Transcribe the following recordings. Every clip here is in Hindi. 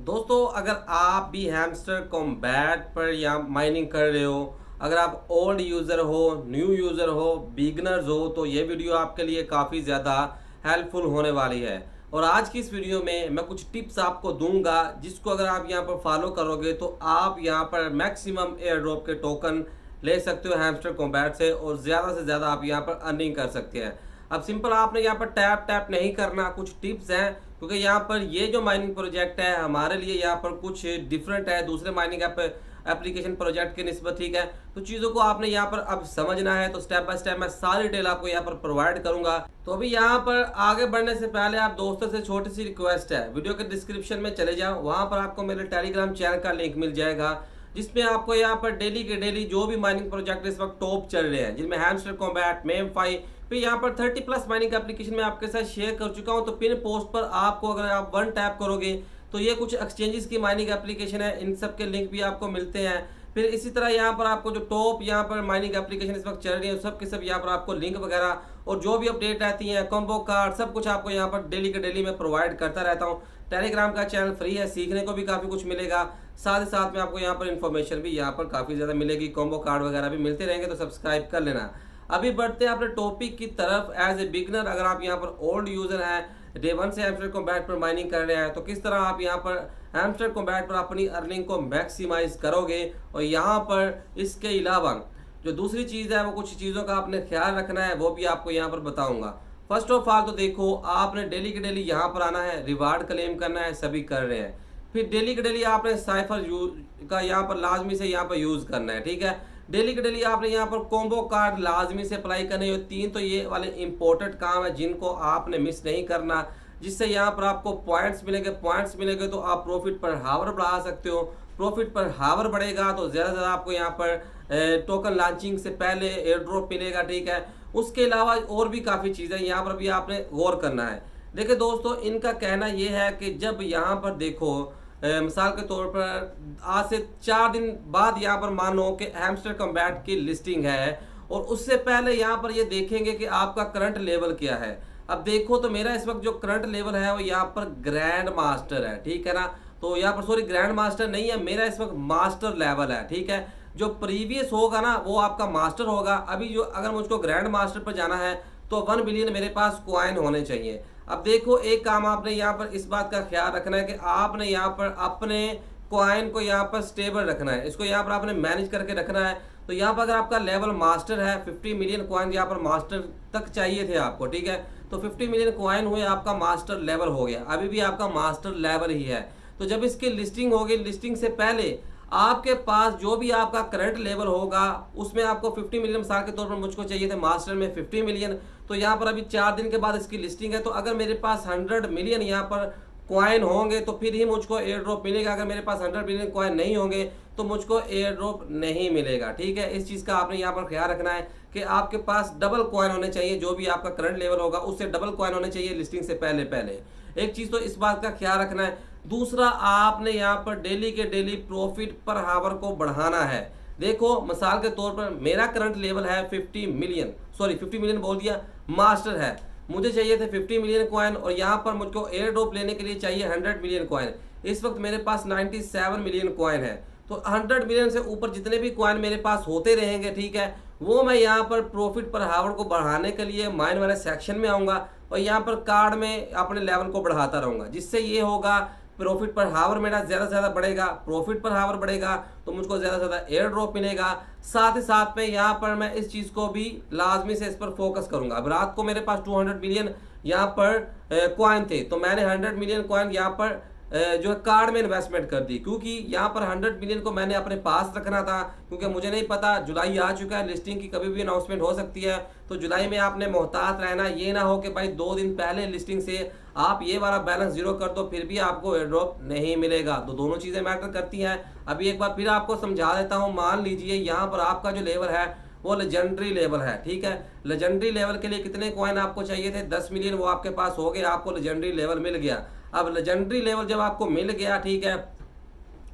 दोस्तों, अगर आप भी हैमस्टर कॉम्बैट पर या माइनिंग कर रहे हो, अगर आप ओल्ड यूज़र हो, न्यू यूज़र हो, बिगनर्स हो, तो ये वीडियो आपके लिए काफ़ी ज़्यादा हेल्पफुल होने वाली है। और आज की इस वीडियो में मैं कुछ टिप्स आपको दूंगा जिसको अगर आप यहाँ पर फॉलो करोगे तो आप यहाँ पर मैक्सिमम एयर ड्रॉप के टोकन ले सकते हो हैमस्टर कॉम्बैट से और ज़्यादा से ज़्यादा आप यहाँ पर अर्निंग कर सकते हैं। अब सिंपल आपने यहाँ पर टैप टैप नहीं करना, कुछ टिप्स हैं क्योंकि यहाँ पर ये जो माइनिंग प्रोजेक्ट है हमारे लिए यहाँ पर कुछ डिफरेंट है दूसरे माइनिंग एप्लीकेशन प्रोजेक्ट के निस्बत, ठीक है। तो चीज़ों को आपने यहाँ पर अब समझना है, तो स्टेप बाय स्टेप मैं सारी डिटेल आपको यहाँ पर प्रोवाइड करूंगा। तो अभी यहाँ पर आगे बढ़ने से पहले आप दोस्तों से छोटी सी रिक्वेस्ट है, वीडियो के डिस्क्रिप्शन में चले जाओ, वहाँ पर आपको मेरे टेलीग्राम चैनल का लिंक मिल जाएगा जिसमें आपको यहाँ पर डेली के डेली जो भी माइनिंग प्रोजेक्ट इस वक्त टॉप चल रहे हैं, जिनमें हैमस्टर कॉम्बैट, मेम5, फिर यहाँ पर 30+ माइनिंग एप्लीकेशन में आपके साथ शेयर कर चुका हूँ। तो पिन पोस्ट पर आपको अगर आप वन टैप करोगे तो ये कुछ एक्सचेंजेस की माइनिंग एप्लीकेशन है, इन सब के लिंक भी आपको मिलते हैं। फिर इसी तरह यहाँ पर आपको जो टॉप यहाँ पर माइनिंग एप्लीकेशन इस वक्त चल रही है सब के सब यहाँ पर आपको लिंक वगैरह और जो भी अपडेट रहती हैं, कॉम्बो कार्ड, सब कुछ आपको यहाँ पर डेली के डेली में प्रोवाइड करता रहता हूँ। टेलीग्राम का चैनल फ्री है, सीखने को भी काफ़ी कुछ मिलेगा, साथ ही साथ में आपको यहाँ पर इन्फॉर्मेशन भी यहाँ पर काफ़ी ज़्यादा मिलेगी, कॉम्बो कार्ड वगैरह भी मिलते रहेंगे, तो सब्सक्राइब कर लेना। अभी बढ़ते हैं अपने टॉपिक की तरफ। एज ए बिगनर अगर आप यहाँ पर ओल्ड यूज़र हैं, डे वन से हैमस्टर कॉम्बैट पर माइनिंग कर रहे हैं, तो किस तरह आप यहाँ पर हैमस्टर कॉम्बैट पर अपनी अर्निंग को मैक्सिमाइज करोगे। और यहाँ पर इसके अलावा जो दूसरी चीज़ है वो कुछ चीज़ों का आपने ख्याल रखना है, वो भी आपको यहाँ पर बताऊँगा। फर्स्ट ऑफ ऑल तो देखो, आपने डेली के डेली यहाँ पर आना है, रिवार्ड क्लेम करना है, सभी कर रहे हैं। फिर डेली के डेली आपने साइफर यूज का यहाँ पर लाजमी से यहाँ पर यूज़ करना है, ठीक है। डेली के डेली आपने यहाँ पर कॉम्बो कार्ड लाजमी से अप्लाई करने हैं। तीन तो ये वाले इंपॉर्टेंट काम है जिनको आपने मिस नहीं करना, जिससे यहाँ पर आपको पॉइंट्स मिलेंगे तो आप प्रॉफिट पर हावर बढ़ा सकते हो। प्रॉफिट पर हावर बढ़ेगा तो ज़्यादा से ज़्यादा आपको यहाँ पर टोकन लॉन्चिंग से पहले एयर ड्रॉप मिलेगा, ठीक है। उसके अलावा और भी काफ़ी चीज़ें यहाँ पर भी आपने गौर करना है। देखिए दोस्तों, इनका कहना ये है कि जब यहाँ पर देखो मिसाल के तौर पर आज से 4 दिन बाद यहाँ पर मानो कि हैमस्टर कॉम्बैट की लिस्टिंग है और उससे पहले यहाँ पर ये देखेंगे कि आपका करंट लेवल क्या है। अब देखो तो मेरा इस वक्त जो करंट लेवल है वो यहाँ पर ग्रैंड मास्टर है, ठीक है ना। तो यहाँ पर सॉरी ग्रैंड मास्टर नहीं है, मेरा इस वक्त मास्टर लेवल है, ठीक है। जो प्रीवियस होगा ना वो आपका मास्टर होगा। अभी जो अगर मुझको ग्रैंड मास्टर पर जाना है तो 1 बिलियन मेरे पास कॉइन होने चाहिए। अब देखो, एक काम आपने यहाँ पर इस बात का ख्याल रखना है कि आपने यहाँ पर अपने कॉइन को यहाँ पर स्टेबल रखना है, इसको यहाँ पर आपने मैनेज करके रखना है। तो यहाँ पर अगर आपका लेवल मास्टर है, 50 मिलियन कॉइन यहाँ पर मास्टर तक चाहिए थे आपको, ठीक है। तो 50 मिलियन कॉइन हुए, आपका मास्टर लेवल हो गया, अभी भी आपका मास्टर लेवल ही है। तो जब इसकी लिस्टिंग होगी, लिस्टिंग से पहले आपके पास जो भी आपका करंट लेवल होगा उसमें आपको 50 मिलियन, मिसाल के तौर पर मुझको चाहिए थे मास्टर में 50 मिलियन, तो यहाँ पर अभी 4 दिन के बाद इसकी लिस्टिंग है। तो अगर मेरे पास 100 मिलियन यहाँ पर कॉइन होंगे तो फिर ही मुझको एयर ड्रॉप मिलेगा। अगर मेरे पास 100 मिलियन कॉइन नहीं होंगे तो मुझको एयर ड्रॉप नहीं मिलेगा, ठीक है। इस चीज़ का आपने यहाँ पर ख्याल रखना है कि आपके पास डबल कॉइन होने चाहिए, जो भी आपका करंट लेवल होगा उससे डबल कॉइन होने चाहिए लिस्टिंग से पहले पहले। एक चीज़ तो इस बात का ख्याल रखना है। दूसरा, आपने यहाँ पर डेली के डेली प्रॉफिट पर हावर को बढ़ाना है। देखो मिसाल के तौर पर मेरा करंट लेवल है 50 मिलियन, सॉरी 50 मिलियन बोल दिया, मास्टर है, मुझे चाहिए थे 50 मिलियन कॉइन और यहाँ पर मुझको एयर ड्रॉप लेने के लिए चाहिए 100 मिलियन कॉइन। इस वक्त मेरे पास 97 मिलियन कॉइन है। तो 100 मिलियन से ऊपर जितने भी कॉइन मेरे पास होते रहेंगे, ठीक है, वो मैं यहाँ पर प्रॉफिट पर हावर को बढ़ाने के लिए माइन वाले सेक्शन में आऊँगा और यहाँ पर कार्ड में अपने लेवल को बढ़ाता रहूँगा, जिससे ये होगा प्रॉफिट पर हावर मेरा ज़्यादा से ज़्यादा बढ़ेगा। प्रॉफिट पर हावर बढ़ेगा तो मुझको ज़्यादा से ज़्यादा एयर ड्रॉप मिलेगा। साथ ही साथ में यहाँ पर मैं इस चीज़ को भी लाजमी से इस पर फोकस करूँगा। अब रात को मेरे पास 200 मिलियन यहाँ पर कॉइन थे, तो मैंने 100 मिलियन कॉइन यहाँ पर जो कार्ड में इन्वेस्टमेंट कर दी, क्योंकि यहाँ पर 100 मिलियन को मैंने अपने पास रखना था, क्योंकि मुझे नहीं पता जुलाई आ चुका है, लिस्टिंग की कभी भी अनाउंसमेंट हो सकती है। तो जुलाई में आपने मोहतात रहना, ये ना हो कि भाई 2 दिन पहले लिस्टिंग से आप ये वाला बैलेंस जीरो कर दो फिर भी आपको एयर ड्रॉप नहीं मिलेगा। तो दोनों चीज़ें मैटर करती हैं। अभी एक बार फिर आपको समझा देता हूँ। मान लीजिए यहाँ पर आपका जो लेवल है वो लेजेंडरी लेवल है, ठीक है। लेजेंडरी लेवल के लिए कितने कॉइन आपको चाहिए थे? 10 मिलियन, वो आपके पास हो गया, आपको लेजेंडरी लेवल मिल गया। अब लेजेंडरी लेवल जब आपको मिल गया, ठीक है,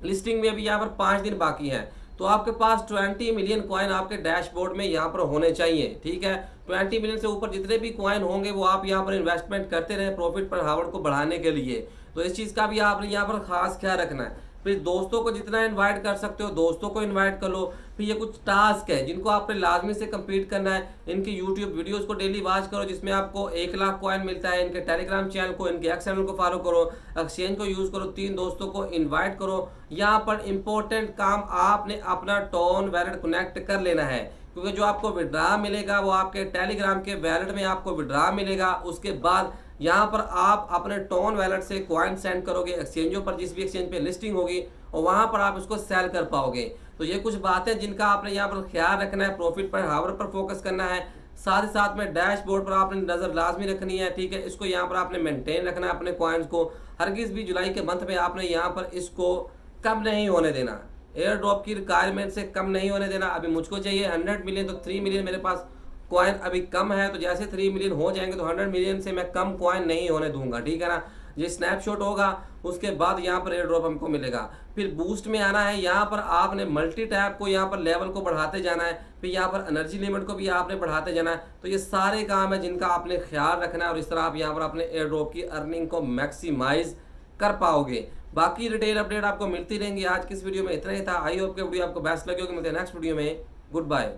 लिस्टिंग में भी यहाँ पर 5 दिन बाकी हैं, तो आपके पास 20 मिलियन कॉइन आपके डैशबोर्ड में यहाँ पर होने चाहिए, ठीक है। 20 मिलियन से ऊपर जितने भी कॉइन होंगे वो आप यहाँ पर इन्वेस्टमेंट करते रहे प्रॉफिट पर हावर को बढ़ाने के लिए। तो इस चीज़ का भी आपने यहाँ पर खास ख्याल रखना है। फिर दोस्तों को जितना इनवाइट कर सकते हो दोस्तों को इनवाइट कर लो। फिर ये कुछ टास्क है जिनको आपने लाजमी से कंप्लीट करना है। इनकी यूट्यूब वीडियोस को डेली वॉच करो जिसमें आपको 1 लाख कॉइन मिलता है। इनके टेलीग्राम चैनल को, इनके एक्स चैनल को फॉलो करो, एक्सचेंज को यूज़ करो, 3 दोस्तों को इन्वाइट करो। यहाँ पर इंपॉर्टेंट काम आपने अपना टोन वैलेट कनेक्ट कर लेना है, क्योंकि जो आपको विड्रा मिलेगा वो आपके टेलीग्राम के वैलेट में आपको विड्रा मिलेगा। उसके बाद यहाँ पर आप अपने टोन वैलेट से कॉइन सेंड करोगे एक्सचेंजों पर, जिस भी एक्सचेंज पे लिस्टिंग होगी, और वहाँ पर आप उसको सेल कर पाओगे। तो ये कुछ बातें जिनका आपने यहाँ पर ख्याल रखना है। प्रॉफिट पर हावर पर फोकस करना है, साथ ही साथ में डैशबोर्ड पर आपने नज़र लाजमी रखनी है, ठीक है। इसको यहाँ पर आपने मेंटेन रखना है अपने कॉइन्स को। हरगिज़ भी जुलाई के मंथ में आपने यहाँ पर इसको कम नहीं होने देना, एयर ड्रॉप की रिक्वायरमेंट से कम नहीं होने देना। अभी मुझको चाहिए 100 मिलियन, तो 3 मिलियन मेरे पास कॉइन अभी कम है, तो जैसे 3 मिलियन हो जाएंगे तो 100 मिलियन से मैं कम कॉइन नहीं होने दूंगा, ठीक है ना। ये स्नैपशॉट होगा, उसके बाद यहाँ पर एयर ड्रॉप हमको मिलेगा। फिर बूस्ट में आना है, यहाँ पर आपने मल्टी टैप को, यहाँ पर लेवल को बढ़ाते जाना है। फिर यहाँ पर एनर्जी लिमिट को भी आपने बढ़ाते जाना है। तो ये सारे काम है जिनका आपने ख्याल रखना है, और इस तरह आप यहाँ पर अपने एयर ड्रॉप की अर्निंग को मैक्सिमाइज कर पाओगे। बाकी रिटेल अपडेट आपको मिलती रहेंगी। आज की इस वीडियो में इतना ही था। आई होप कि वीडियो आपको बेस्ट लगी होगी। मिलते हैं नेक्स्ट वीडियो में। Good bye.